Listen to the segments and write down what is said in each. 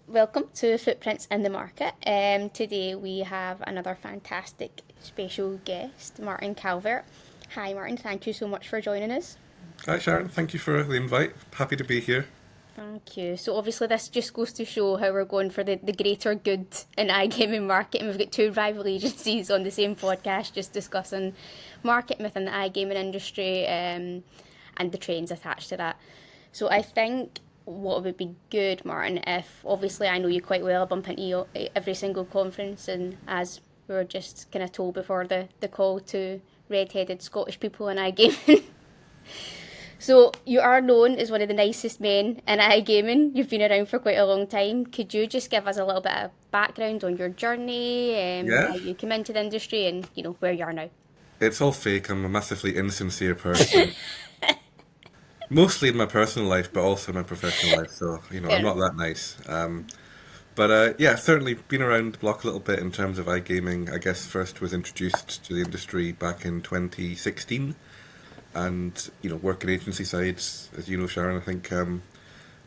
Welcome to Footprints in the Market. Today we have another fantastic special guest, Martin Calvert. Hi Martin, thank you so much for joining us. Hi Sharon, thank you for the invite. Happy to be here. Thank you. So obviously this just goes to show how we're going for the greater good in iGaming market, and we've got two rival agencies on the same podcast just discussing marketing within the iGaming industry and the trends attached to that. So I think what would be good, Martin, if obviously I know you quite well, I bump into you every single conference, and as we were just kind of told before the call to red-headed Scottish people in iGaming. So you are known as one of the nicest men in iGaming. You've been around for quite a long time. Could you just give us a little bit of background on your journey, Yeah, how you came into the industry, and where you are now? it's all fake. I'm a massively insincere person. Mostly in my personal life, but also in my professional life. So, Fair I'm enough. not that nice. But yeah, certainly been around the block a little bit in terms of iGaming. I guess first was introduced to the industry back in 2016. And, working agency sides, as you know, Sharon, I think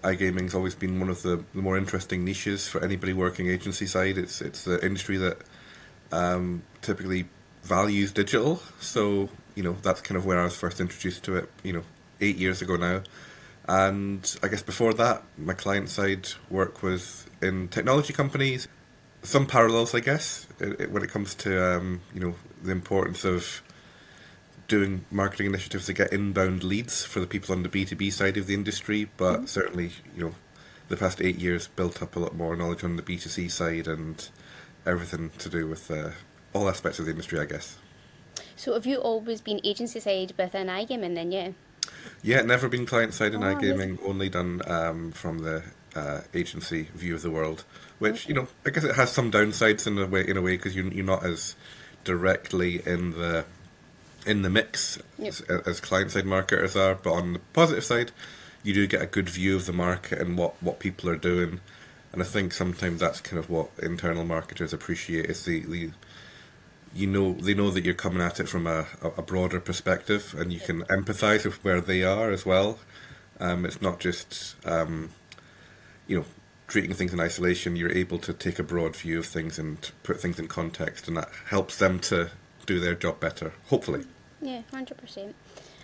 iGaming's always been one of the more interesting niches for anybody working agency side. It's the industry that typically values digital. So, that's kind of where I was first introduced to it, 8 years ago now. And I guess before that, my client side work was in technology companies. Some parallels, I guess, when it comes to, the importance of doing marketing initiatives to get inbound leads for the people on the B2B side of the industry. But certainly, the past 8 years built up a lot more knowledge on the B2C side and everything to do with all aspects of the industry, I guess. So have you always been agency side within iGaming then, yeah? Yeah, never been client side in Oh, amazing. iGaming, only done from the agency view of the world, which Okay. I guess it has some downsides in a way because you're not as directly in the mix Yep. as client side marketers are, but on the positive side, you do get a good view of the market and what people are doing, and I think sometimes that's kind of what internal marketers appreciate is they know that you're coming at it from a broader perspective and you can empathize with where they are as well. It's not just you know treating things in isolation. You're able to take a broad view of things and put things in context, and that helps them to do their job better, hopefully. Yeah, 100%.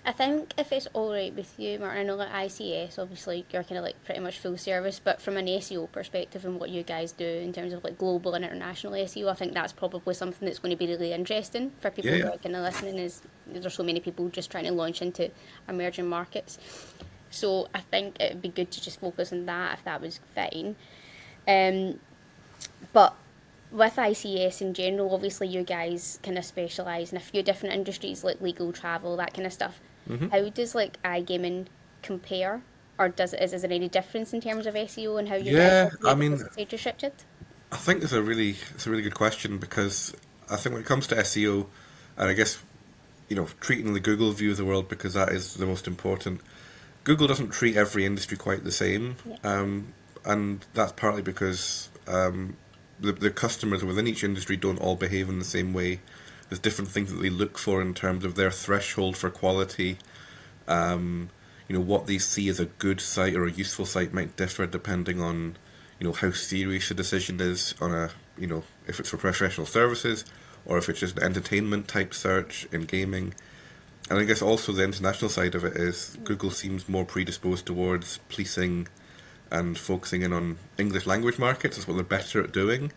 I think if it's all right with you, Martin, I know that ICS, obviously, you're kind of like pretty much full service, but from an SEO perspective and what you guys do in terms of like global and international SEO, I think that's probably something that's going to be really interesting for Yeah, people who yeah. are kind of listening, is there's so many people just trying to launch into emerging markets. So I think it would be good to just focus on that if that was fine. Um, but with ICS in general, obviously you guys kind of specialise in a few different industries like legal, travel, that kind of stuff. hmm How does like iGaming compare, or is there any difference in terms of SEO and how you guys Yeah, I operate because mean, it's age restricted? I think it's a really good question because I think when it comes to SEO, and I guess treating the Google view of the world because that is the most important. Google doesn't treat every industry quite the same, Yeah. and that's partly because the customers within each industry don't all behave in the same way. There's different things that they look for in terms of their threshold for quality. Um, what they see as a good site or a useful site might differ depending on how serious a decision is on if it's for professional services or if it's just an entertainment type search in gaming. And I guess also the international side of it is Google seems more predisposed towards policing and focusing in on English language markets. That's what they're better at doing.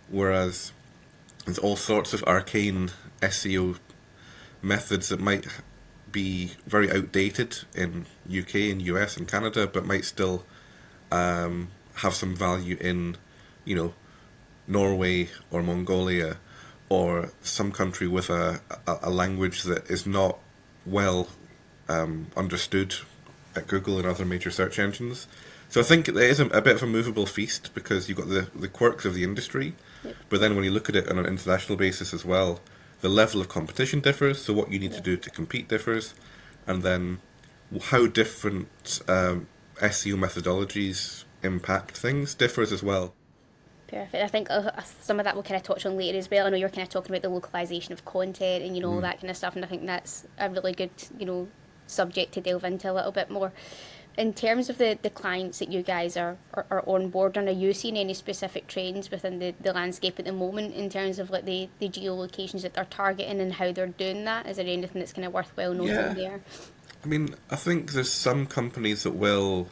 Whereas there's all sorts of arcane SEO methods that might be very outdated in UK and US and Canada, but might still have some value in, you know, Norway or Mongolia or some country with a language that is not well understood at Google and other major search engines. So I think it is a bit of a movable feast because you've got the quirks of the industry, Yep. but then when you look at it on an international basis as well, the level of competition differs, so what you need to Yeah. do to compete differs, and then how different SEO methodologies impact things differs as well. Perfect. I think some of that we'll kind of touch on later as well. I know you're kind of talking about the localization of content and, all that kind of stuff, and I think that's a really good, subject to delve into a little bit more. In terms of the clients that you guys are on board on, are you seeing any specific trends within the landscape at the moment in terms of like the geolocations that they're targeting and how they're doing that? Is there anything that's kind of worthwhile noting there? I mean, I think there's some companies that will,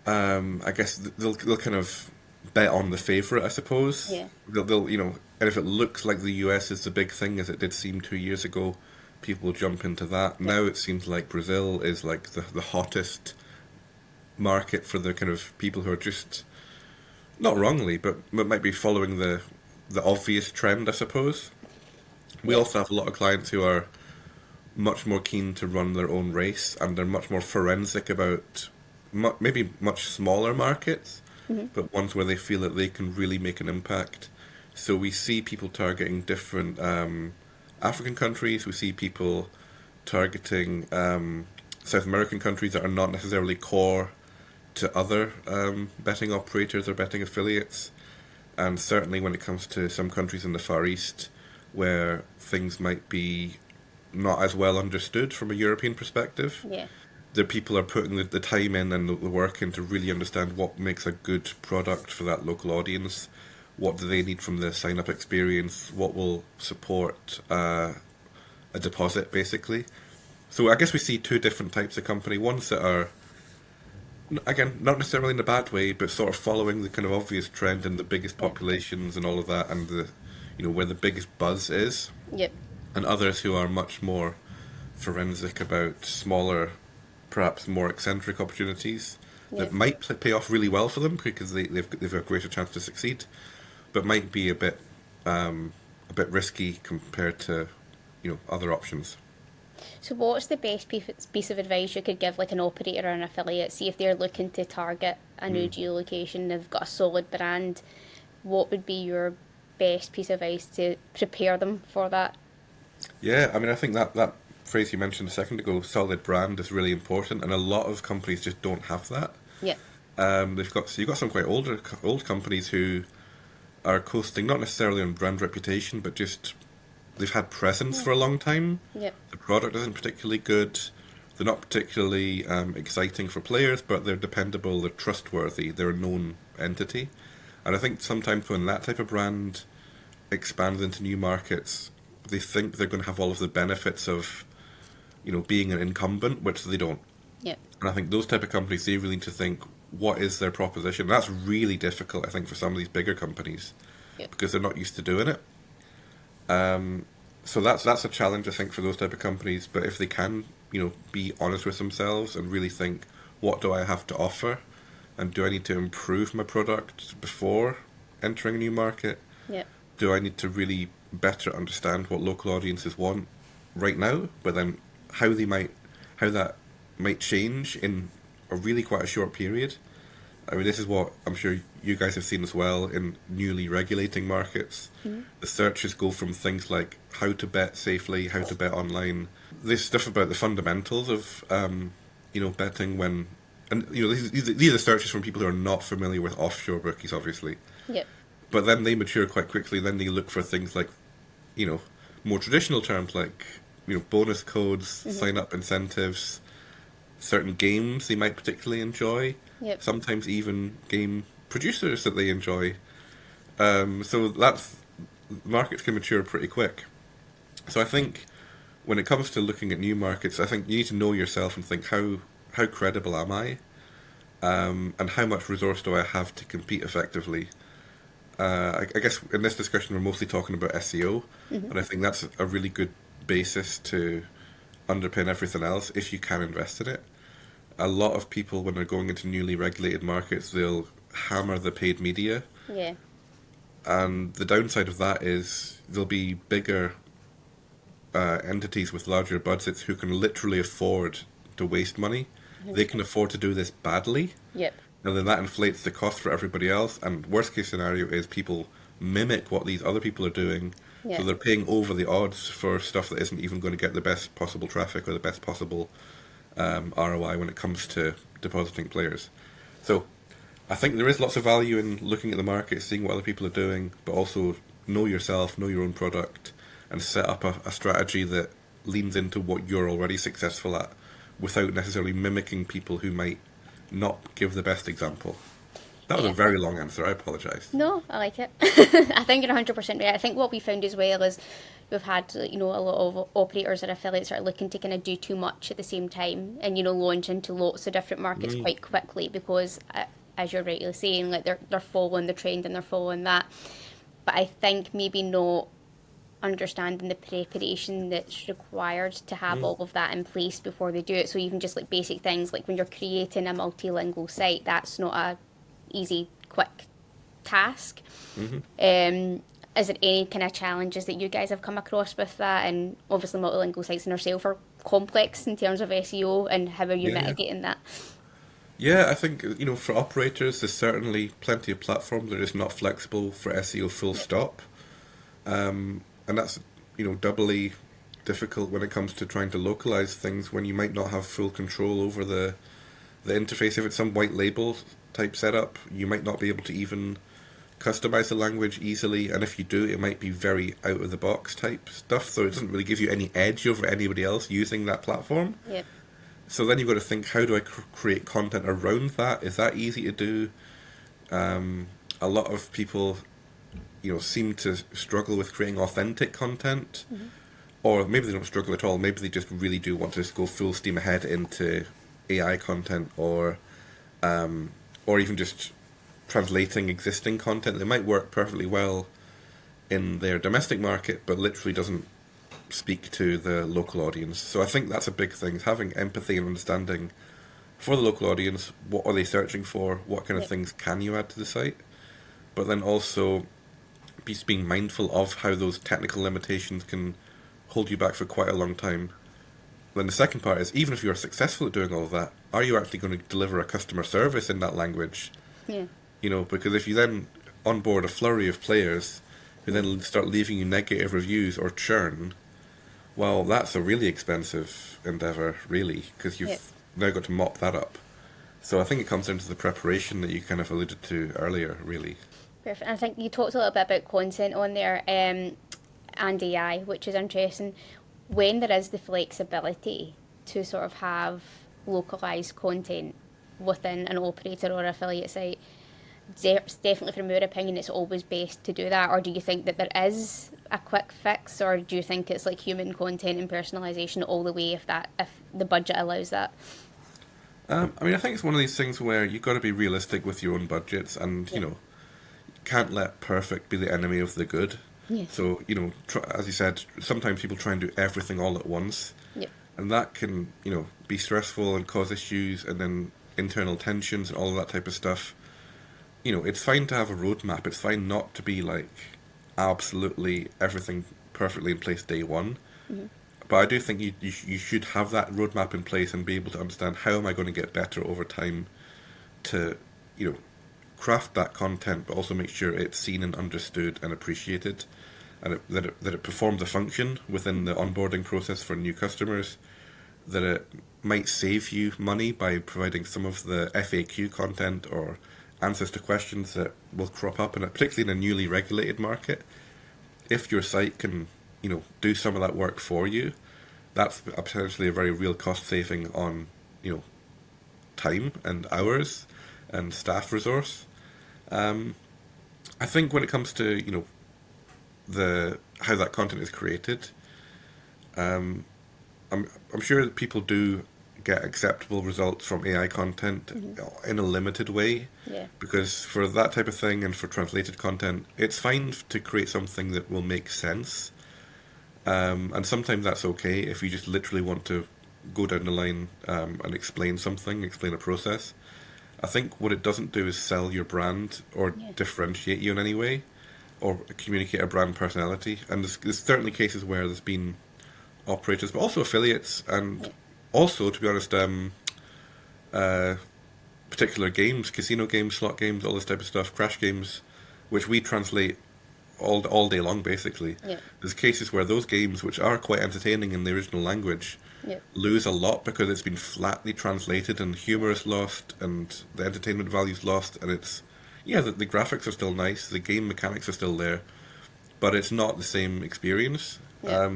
I guess they'll kind of bet on the favorite, I suppose. Yeah. They'll and if it looks like the US is the big thing, as it did seem 2 years ago, people will jump into that. Now it seems like Brazil is like the hottest market for the kind of people who are just, not wrongly, but might be following the obvious trend, I suppose. We also have a lot of clients who are much more keen to run their own race, and they're much more forensic about maybe much smaller markets, but ones where they feel that they can really make an impact. So we see people targeting different African countries. We see people targeting South American countries that are not necessarily core to other betting operators or betting affiliates. And certainly when it comes to some countries in the Far East where things might be not as well understood from a European perspective, the people are putting the time in and the work in to really understand what makes a good product for that local audience. What do they need from the sign-up experience? What will support a deposit, basically? So I guess we see two different types of company. Ones that are, again, not necessarily in a bad way, but sort of following the kind of obvious trend and the biggest populations and all of that, and the, where the biggest buzz is. Yep. And others who are much more forensic about smaller, perhaps more eccentric opportunities that might pay off really well for them because they've a greater chance to succeed, but might be a bit risky compared to other options. So what's the best piece of advice you could give like an operator or an affiliate? See if they're looking to target a new geolocation, they've got a solid brand. What would be your best piece of advice to prepare them for that? Yeah, I mean, I think that phrase you mentioned a second ago, solid brand, is really important, and a lot of companies just don't have that. Yeah. You've got some quite old companies who are coasting not necessarily on brand reputation, but just they've had presence for a long time. Yeah. The product isn't particularly good. They're not particularly exciting for players, but they're dependable, they're trustworthy, they're a known entity. And I think sometimes when that type of brand expands into new markets, they think they're going to have all of the benefits of, being an incumbent, which they don't. Yeah. And I think those type of companies, they really need to think, what is their proposition? And that's really difficult, I think, for some of these bigger companies, because they're not used to doing it. So that's a challenge, I think, for those type of companies. But if they can, be honest with themselves and really think, what do I have to offer? And do I need to improve my product before entering a new market? Yeah. Do I need to really better understand what local audiences want right now, but then how that might change in a really quite a short period? I mean, this is what I'm sure you guys have seen as well in newly regulating markets. Mm-hmm. The searches go from things like how to bet safely, how to bet online. There's stuff about the fundamentals of, betting when... And, these are searches from people who are not familiar with offshore bookies, obviously. Yep. But then they mature quite quickly. Then they look for things like, more traditional terms like, bonus codes, sign-up incentives, certain games they might particularly enjoy. Yep. Sometimes even game producers that they enjoy. So markets can mature pretty quick. So I think when it comes to looking at new markets, I think you need to know yourself and think, how credible am I? And how much resource do I have to compete effectively? I guess in this discussion we're mostly talking about SEO, and I think that's a really good basis to underpin everything else if you can invest in it. A lot of people, when they're going into newly regulated markets, they'll hammer the paid media. Yeah. And the downside of that is there'll be bigger entities with larger budgets who can literally afford to waste money. They can afford to do this badly. Yep. And then that inflates the cost for everybody else. And worst case scenario is people mimic what these other people are doing. Yeah. So they're paying over the odds for stuff that isn't even going to get the best possible traffic or the best possible ROI when it comes to depositing players. So I think there is lots of value in looking at the market, seeing what other people are doing, but also know yourself, know your own product, and set up a strategy that leans into what you're already successful at without necessarily mimicking people who might not give the best example. That was a Yeah. very long answer. I apologise. No, I like it. I think you're 100% right. I think what we found as well is we've had, a lot of operators and affiliates are looking to kind of do too much at the same time and, launch into lots of different markets quite quickly because, as you're rightly saying, like they're following the trend and they're following that. But I think maybe not understanding the preparation that's required to have all of that in place before they do it. So even just like basic things like when you're creating a multilingual site, that's not a easy, quick task. Is there any kind of challenges that you guys have come across with that? And obviously multilingual sites in themselves are complex in terms of SEO, and how are you Yeah. mitigating that? Yeah, I think, for operators, there's certainly plenty of platforms that are just not flexible for SEO full stop. And that's, doubly difficult when it comes to trying to localize things when you might not have full control over the interface. If it's some white label type setup, you might not be able to even customize the language easily, and if you do, it might be very out of the box type stuff, so it doesn't really give you any edge over anybody else using that platform. Yep. So then you've got to think, how do I create content around that? Is that easy to do? A lot of people, seem to struggle with creating authentic content, or maybe they don't struggle at all. Maybe they just really do want to just go full steam ahead into AI content, or even just translating existing content that might work perfectly well in their domestic market, but literally doesn't speak to the local audience. So I think that's a big thing, is having empathy and understanding for the local audience. What are they searching for? What kind of things can you add to the site? But then also being mindful of how those technical limitations can hold you back for quite a long time. Then the second part is, even if you're successful at doing all of that, are you actually going to deliver a customer service in that language? Yeah. Because if you then onboard a flurry of players who then start leaving you negative reviews or churn, well, that's a really expensive endeavour, really, because you've now got to mop that up. So I think it comes down to the preparation that you kind of alluded to earlier, really. Perfect. I think you talked a little bit about content on there, and AI, which is interesting. When there is the flexibility to sort of have localized content within an operator or affiliate site, definitely from your opinion, it's always best to do that? Or do you think that there is a quick fix, or do you think it's like human content and personalization all the way if the budget allows that? I think it's one of these things where you've got to be realistic with your own budgets, and can't let perfect be the enemy of the good. Yeah. So as you said, sometimes people try and do everything all at once, and that can be stressful and cause issues, and then internal tensions and all of that type of stuff. It's fine to have a roadmap. It's fine not to be like absolutely everything perfectly in place day one. But I do think you should have that roadmap in place and be able to understand, how am I going to get better over time to craft that content, but also make sure it's seen and understood and appreciated, and that it performs a function within the onboarding process for new customers, that it might save you money by providing some of the FAQ content or answers to questions that will crop up, and particularly in a newly regulated market. If your site can do some of that work for you, that's potentially a very real cost saving on time and hours and staff resource. I think when it comes to how that content is created, I'm sure that people do get acceptable results from AI content in a limited way. Yeah. Because for that type of thing and for translated content, it's fine to create something that will make sense. And sometimes that's okay if you just literally want to go down the line and explain a process. I think what it doesn't do is sell your brand or differentiate you in any way, or communicate a brand personality. And there's certainly cases where there's been operators, but also affiliates, and also, to be honest, particular games, casino games, slot games, all this type of stuff, crash games, which we translate all day long, basically. Yeah. There's cases where those games, which are quite entertaining in the original language, Yep. lose a lot because it's been flatly translated and humor is lost and the entertainment value is lost, and it's, yeah, the graphics are still nice, the game mechanics are still there, but it's not the same experience. Yep.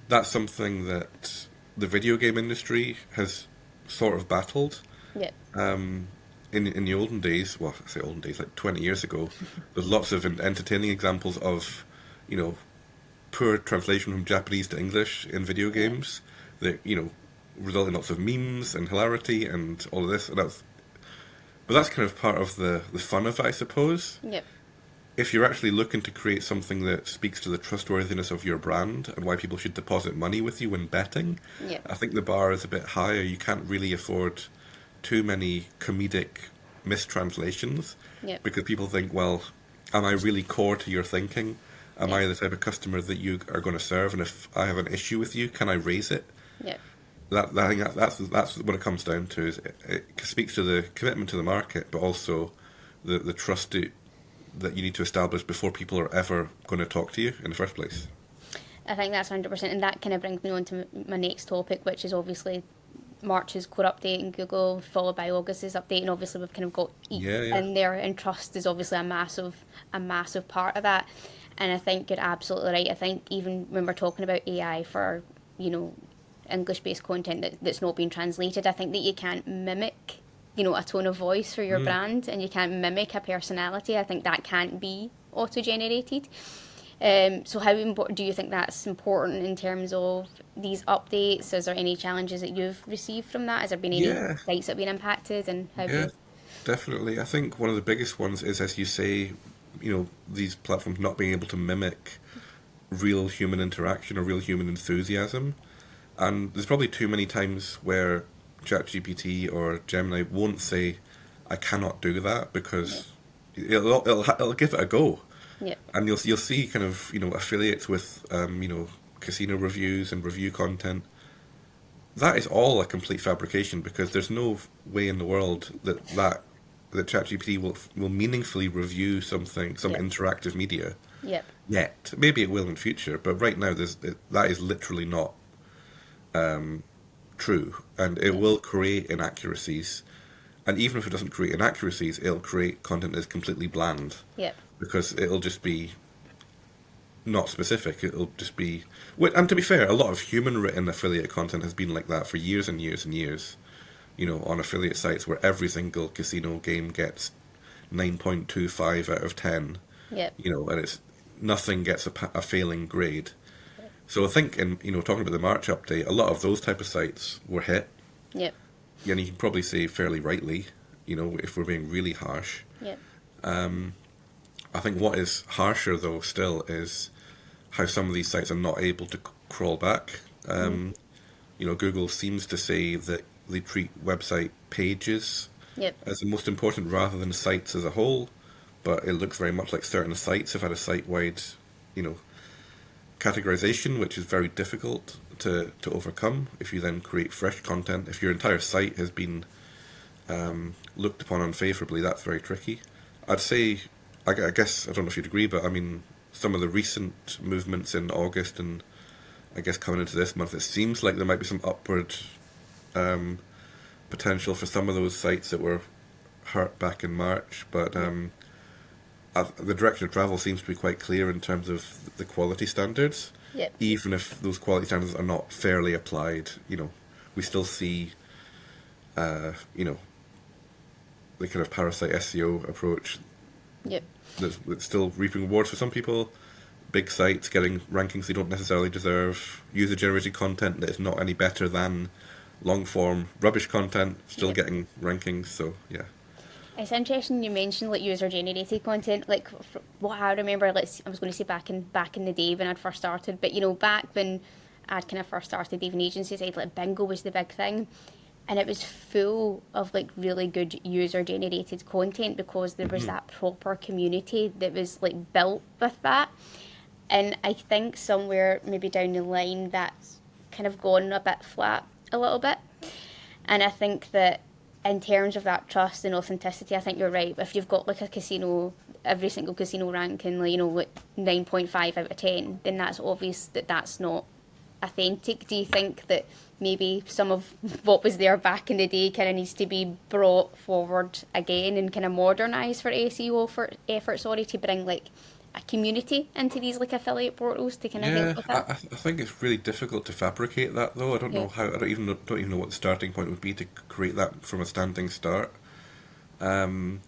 That's something that the video game industry has sort of battled. Yep. In the olden days, well, I say olden days, like 20 years ago, there's lots of entertaining examples of, you know, poor translation from Japanese to English in video games that, you know, result in lots of memes and hilarity and all of this. And but that's kind of part of the fun of it, I suppose. Yep. If you're actually looking to create something that speaks to the trustworthiness of your brand and why people should deposit money with you when betting, Yep. I think the bar is a bit higher. You can't really afford too many comedic mistranslations, Yep. because people think, well, am I really core to your thinking? Am I the type of customer that you are going to serve? And if I have an issue with you, can I raise it? Yep. I think that's what it comes down to. Is it speaks to the commitment to the market, but also the trust that you need to establish before people are ever going to talk to you in the first place. I think that's 100%, and that kind of brings me on to my next topic, which is obviously March's core update in Google, followed by August's update, and obviously we've kind of got in there, and trust is obviously a massive part of that. And I think you're absolutely right. I think even when we're talking about AI for, you know, English-based content that's not being translated, I think that you can't mimic, you know, a tone of voice for your brand, and you can't mimic a personality. I think that can't be auto-generated. So how important do you think that's important in terms of these updates? Is there any challenges that you've received from that? Has there been any sites that have been impacted, and how? Yeah, definitely. I think one of the biggest ones is, as you say, you know, these platforms not being able to mimic real human interaction or real human enthusiasm. And there's probably too many times where ChatGPT or Gemini won't say, "I cannot do that," because it'll give it a go. Yeah. And you'll see kind of, you know, affiliates with you know, casino reviews and review content. That is all a complete fabrication, because there's no way in the world that ChatGPT will meaningfully review some interactive media. Yep. Yet, maybe it will in future, but right now that is literally not true, and it will create inaccuracies. And even if it doesn't create inaccuracies, it'll create content that's completely bland. Yep. Because it'll just be not specific. It'll just be... And to be fair, a lot of human-written affiliate content has been like that for years and years and years. You know, on affiliate sites where every single casino game gets 9.25 out of 10. Yep. You know, and nothing gets a failing grade. So I think, you know, talking about the March update, a lot of those type of sites were hit. Yep. And you can probably say fairly rightly, you know, if we're being really harsh. Yep. I think what is harsher, though, still is how some of these sites are not able to crawl back. You know, Google seems to say that they treat website pages as the most important rather than sites as a whole, but it looks very much like certain sites have had a site-wide, you know, categorization, which is very difficult to overcome if you then create fresh content. If your entire site has been looked upon unfavorably, that's very tricky. I'd say, I guess, I don't know if you'd agree, but I mean, some of the recent movements in August and I guess coming into this month, it seems like there might be some upward potential for some of those sites that were hurt back in March, but the direction of travel seems to be quite clear in terms of the quality standards. Yep. Even if those quality standards are not fairly applied, you know, we still see, you know, the kind of parasite SEO approach. Yep. That's still reaping rewards for some people. Big sites getting rankings they don't necessarily deserve. User-generated content that is not any better than long-form rubbish content still getting rankings. So yeah. It's interesting you mentioned like user-generated content. Like what I remember, I was going to say back in the day when I'd first started, but you know, back when I'd kind of first started even agencies, like bingo was the big thing, and it was full of like really good user-generated content because there was that proper community that was like built with that. And I think somewhere maybe down the line that's kind of gone a bit flat a little bit. And I think that in terms of that trust and authenticity, I think you're right. If you've got like a casino, every single casino ranking, like, you know, like 9.5 out of 10, then that's obvious that that's not authentic. Do you think that maybe some of what was there back in the day kind of needs to be brought forward again and kind of modernised for SEO effort, sorry, to bring like a community into these like affiliate portals to kind of help Yeah, with I that? think it's really difficult to fabricate that though. I don't Yeah, know how. I don't even know what the starting point would be to create that from a standing start. Um,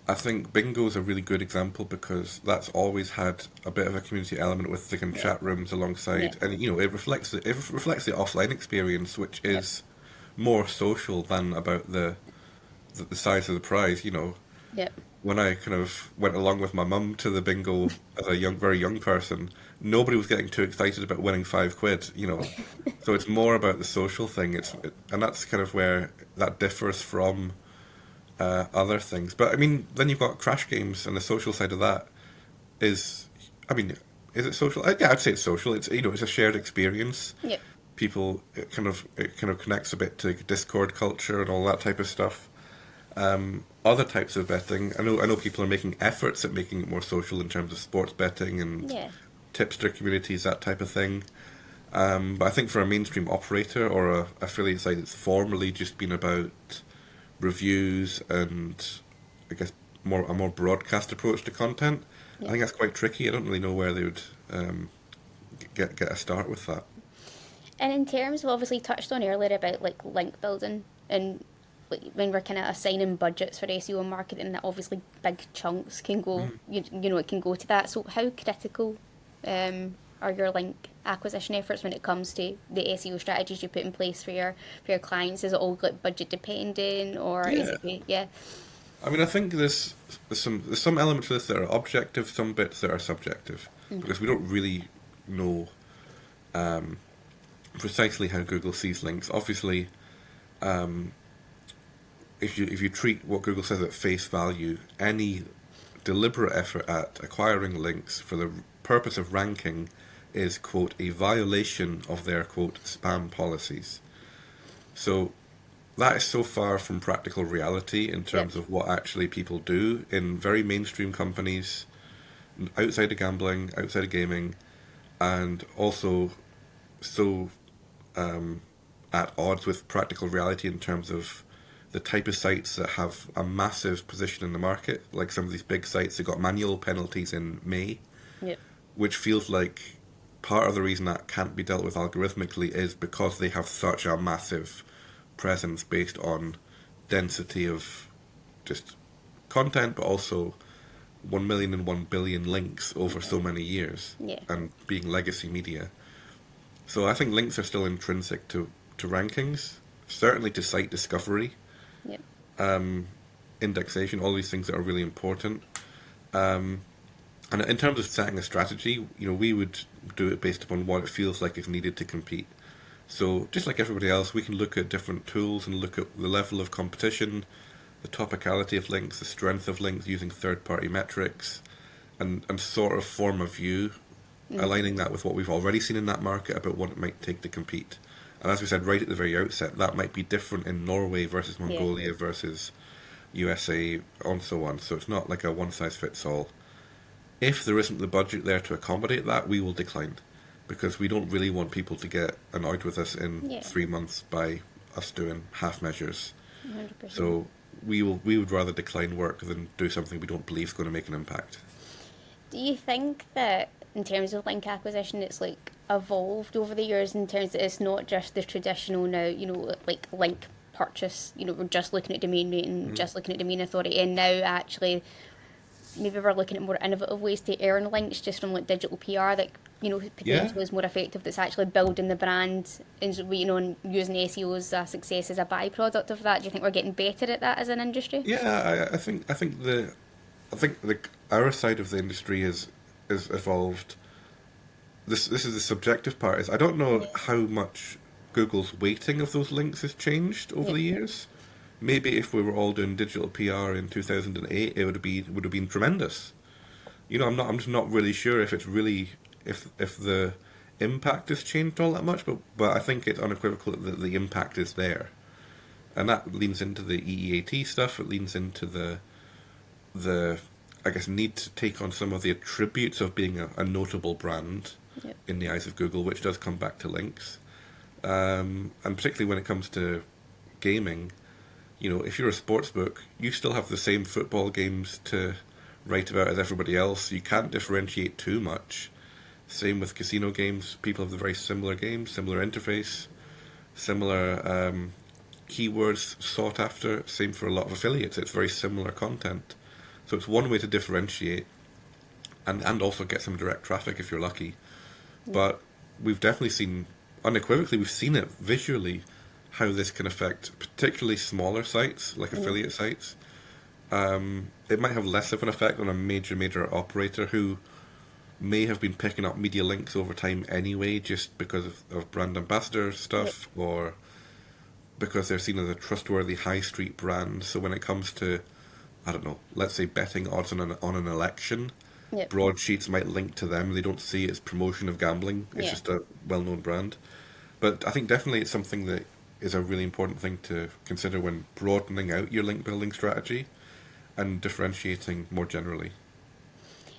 I think bingo is a really good example because that's always had a bit of a community element with the kind of yeah, chat rooms yeah, alongside, and it reflects the offline experience, which yeah, is more social than about the size of the prize. yeah, When I kind of went along with my mum to the bingo as a very young person, nobody was getting too excited about winning £5. So it's more about the social thing. And that's kind of where that differs from other things. But I mean, then you've got crash games, and the social side of that is, I mean, is it social? Yeah, I'd say it's social. It's a shared experience. yeah, People, it kind of connects a bit to Discord culture and all that type of stuff. Other types of betting, I know people are making efforts at making it more social in terms of sports betting and yeah, tipster communities, that type of thing. But I think for a mainstream operator or a affiliate site, it's formally just been about reviews and I guess a more broadcast approach to content. I yeah. think that's quite tricky. I don't really know where they would get a start with that. And in terms of obviously touched on earlier about like link building and like when we're kind of assigning budgets for SEO and marketing, that obviously big chunks can go, it can go to that. So how critical are your link acquisition efforts when it comes to the SEO strategies you put in place for your clients? Is it all like budget dependent, or is Yeah, it yeah, I mean, I think there's some elements of this that are objective, some bits that are subjective, because we don't really know precisely how Google sees links. Obviously, if you treat what Google says at face value, any deliberate effort at acquiring links for the purpose of ranking is, quote, a violation of their, quote, spam policies. So that is so far from practical reality in yeah, terms of what actually people do in very mainstream companies outside of gambling, outside of gaming, and also so at odds with practical reality in terms of the type of sites that have a massive position in the market, like some of these big sites that got manual penalties in May, yeah, which feels like part of the reason that can't be dealt with algorithmically is because they have such a massive presence based on density of just content, but also 1 million and 1 billion links over so many years yeah, and being legacy media. So I think links are still intrinsic to rankings, certainly to site discovery, yeah, indexation, all these things that are really important. And in terms of setting a strategy, we would do it based upon what it feels like is needed to compete. So just like everybody else, we can look at different tools and look at the level of competition, the topicality of links, the strength of links using third-party metrics, and sort of form a view, aligning that with what we've already seen in that market about what it might take to compete. And as we said right at the very outset, that might be different in Norway versus yeah. Mongolia versus USA and so on. So it's not like a one-size-fits-all. If there isn't the budget there to accommodate that, we will decline because we don't really want people to get annoyed with us in Yeah, 3 months by us doing half measures. 100%. So we would rather decline work than do something we don't believe is going to make an impact. Do you think that in terms of link acquisition, it's like evolved over the years in terms that it's not just the traditional now, like link purchase, we're just looking at domain rate and just looking at domain authority, and now actually maybe we're looking at more innovative ways to earn links just from like digital PR that Yeah, potentially is more effective. That's actually building the brand and and using SEO as a success as a byproduct of that. Do you think we're getting better at that as an industry? yeah. I think our side of the industry is evolved. This is the subjective part. Is I don't know Yeah, how much Google's weighting of those links has changed over yeah, the years. Maybe if we were all doing digital PR in 2008, it would have been tremendous. I'm just not really sure if the impact has changed all that much, but I think it's unequivocal that the impact is there, and that leans into the EEAT stuff. It leans into the I guess need to take on some of the attributes of being a notable brand, Yep. in the eyes of Google, which does come back to links. And particularly when it comes to gaming, if you're a sports book, you still have the same football games to write about as everybody else. You can't differentiate too much. Same with casino games. People have the very similar games, similar interface, similar keywords sought after. Same for a lot of affiliates. It's very similar content. So it's one way to differentiate and also get some direct traffic if you're lucky. But we've definitely seen, unequivocally, we've seen it visually, how this can affect particularly smaller sites, like affiliate sites. It might have less of an effect on a major operator who may have been picking up media links over time anyway, just because of brand ambassador stuff, or because they're seen as a trustworthy high street brand. So when it comes to, I don't know, let's say betting odds on an election, broadsheets might link to them. They don't see it as promotion of gambling. It's just a well-known brand. But I think definitely it's something that is a really important thing to consider when broadening out your link building strategy and differentiating more generally.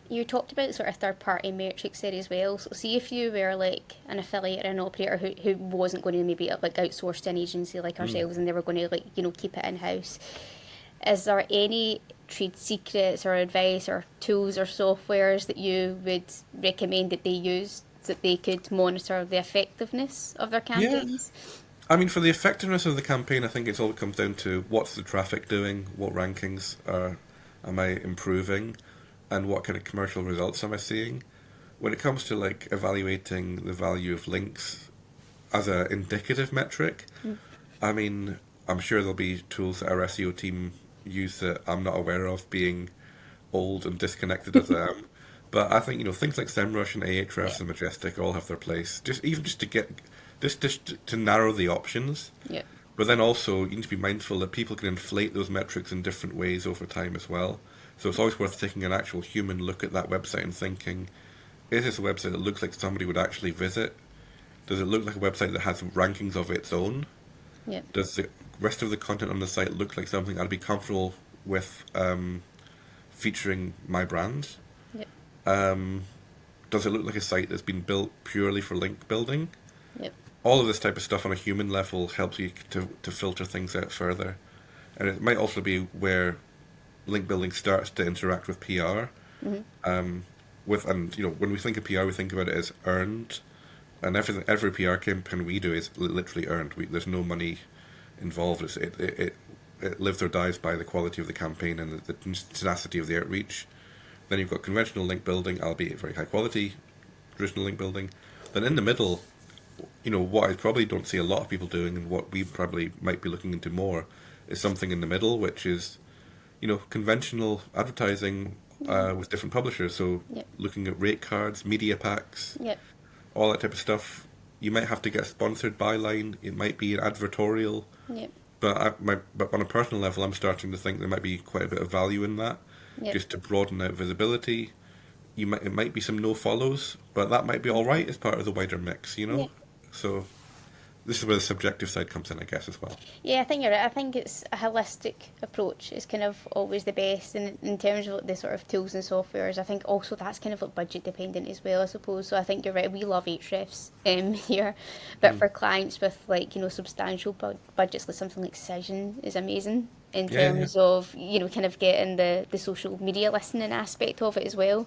You talked about sort of third-party metrics there as well. So see if you were like an affiliate or an operator who wasn't going to maybe like outsource to an agency like ourselves, and they were going to keep it in-house. Is there any trade secrets or advice or tools or softwares that you would recommend that they use so that they could monitor the effectiveness of their campaigns? Yeah. I mean, for the effectiveness of the campaign, I think it all comes down to what's the traffic doing, what rankings am I improving, and what kind of commercial results am I seeing. When it comes to like evaluating the value of links as an indicative metric, I mean, I'm sure there'll be tools that our SEO team use that I'm not aware of, being old and disconnected as I am. But I think things like SEMrush and Ahrefs and Majestic all have their place. Just to get just to narrow the options. Yeah. But then also you need to be mindful that people can inflate those metrics in different ways over time as well. So it's always worth taking an actual human look at that website and thinking, is this a website that looks like somebody would actually visit? Does it look like a website that has rankings of its own? Yeah. Does the rest of the content on the site look like something I'd be comfortable with featuring my brand? Yeah. Does it look like a site that's been built purely for link building? Yep. All of this type of stuff on a human level helps you to filter things out further. And it might also be where link building starts to interact with PR. When we think of PR, we think about it as earned, and every PR campaign we do is literally earned. There's no money involved. It lives or dies by the quality of the campaign and the tenacity of the outreach. Then you've got conventional link building, albeit very high quality, traditional link building. Then in the middle, what I probably don't see a lot of people doing, and what we probably might be looking into more, is something in the middle, which is conventional advertising with different publishers. So looking at rate cards, media packs, all that type of stuff. You might have to get a sponsored byline. It might be an advertorial. But on a personal level, I'm starting to think there might be quite a bit of value in that, just to broaden out visibility. It might be some no follows, but that might be all right as part of the wider mix. So this is where the subjective side comes in, I guess, as well. Yeah, I think you're right. I think it's a holistic approach is kind of always the best. And in terms of the sort of tools and softwares, I think also that's kind of like budget dependent as well, I suppose. So I think you're right. We love Ahrefs here. But for clients with substantial budgets, like something like Cision is amazing in terms of, kind of getting the social media listening aspect of it as well.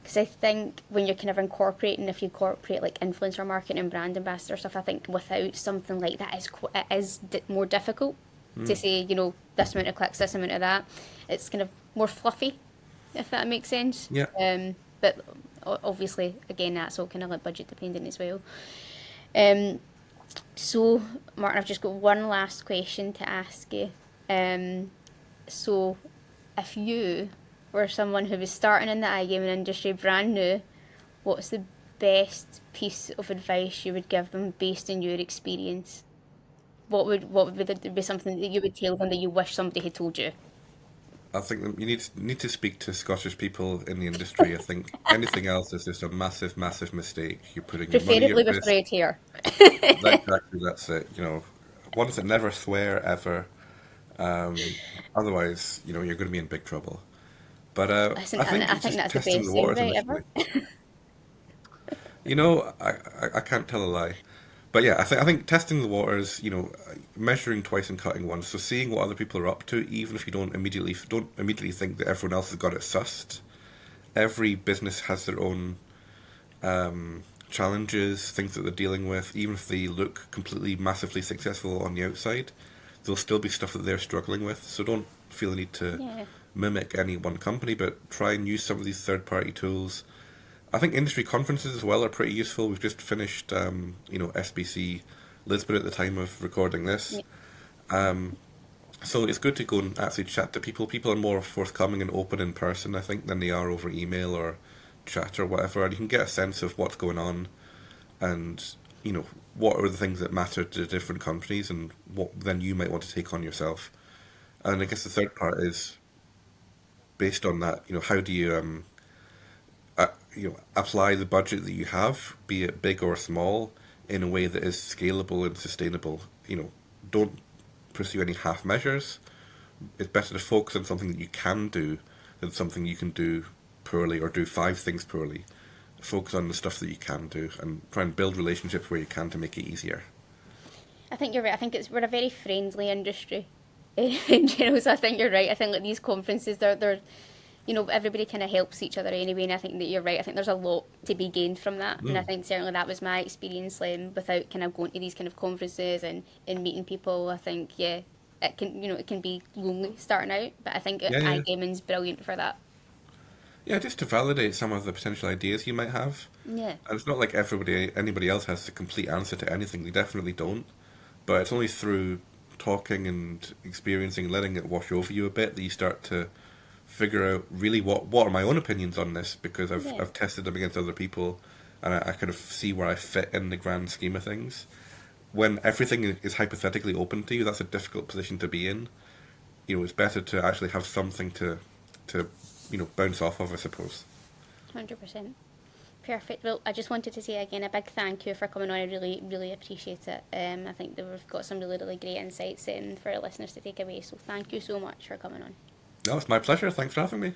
Because I think when you're kind of if you incorporate like influencer marketing and brand ambassador stuff, I think without something like that, it is more difficult to say, this amount of clicks, this amount of that. It's kind of more fluffy, if that makes sense. Yeah. But obviously, again, that's all kind of like budget dependent as well. So, Martin, I've just got one last question to ask you. So, if you were someone who was starting in the iGaming industry brand new, what's the best piece of advice you would give them based on your experience? What would be something that you would tell them that you wish somebody had told you? I think that you need to speak to Scottish people in the industry. I think anything else is just a massive mistake. You're putting your money Preferably at with risk. red hair. Exactly, that's it. Ones that never swear ever. Otherwise, you're going to be in big trouble. But I think that's the testing best the waters segue ever. initially. You know, I can't tell a lie. But yeah, I think testing the waters, measuring twice and cutting once. So seeing what other people are up to, even if you don't immediately think that everyone else has got it sussed. Every business has their own challenges, things that they're dealing with. Even if they look completely massively successful on the outside, there'll still be stuff that they're struggling with. So don't feel the need to Yeah. mimic any one company, but try and use some of these third-party tools. I think industry conferences as well are pretty useful. We've just finished, SBC Lisbon at the time of recording this. Yeah. So it's good to go and actually chat to people. People are more forthcoming and open in person, I think, than they are over email or chat or whatever. And you can get a sense of what's going on and, what are the things that matter to different companies and what then you might want to take on yourself. And I guess the third part is based on that, how do you apply the budget that you have, be it big or small, in a way that is scalable and sustainable. Don't pursue any half measures. It's better to focus on something that you can do than something you can do poorly or do five things poorly. Focus on the stuff that you can do and try and build relationships where you can to make it easier. I think you're right. I think we're a very friendly industry in general. So I think you're right. I think like these conferences, they're everybody kind of helps each other anyway. And I think that you're right. I think there's a lot to be gained from that. And I think certainly that was my experience without kind of going to these kind of conferences and meeting people. I think it can be lonely starting out, but I think Yeah, yeah. iGaming's brilliant for that. Yeah, just to validate some of the potential ideas you might have. Yeah. And it's not like anybody else has the complete answer to anything. They definitely don't. But it's only through talking and experiencing, letting it wash over you a bit, that you start to figure out really what are my own opinions on this, because Yeah. I've tested them against other people, and I kind of see where I fit in the grand scheme of things. When everything is hypothetically open to you, that's a difficult position to be in. It's better to actually have something to bounce off of, I suppose. 100%. Perfect. Well, I just wanted to say again a big thank you for coming on. I really, really appreciate it. I think that we've got some really, really great insights for our listeners to take away. So thank you so much for coming on. No, it's my pleasure. Thanks for having me.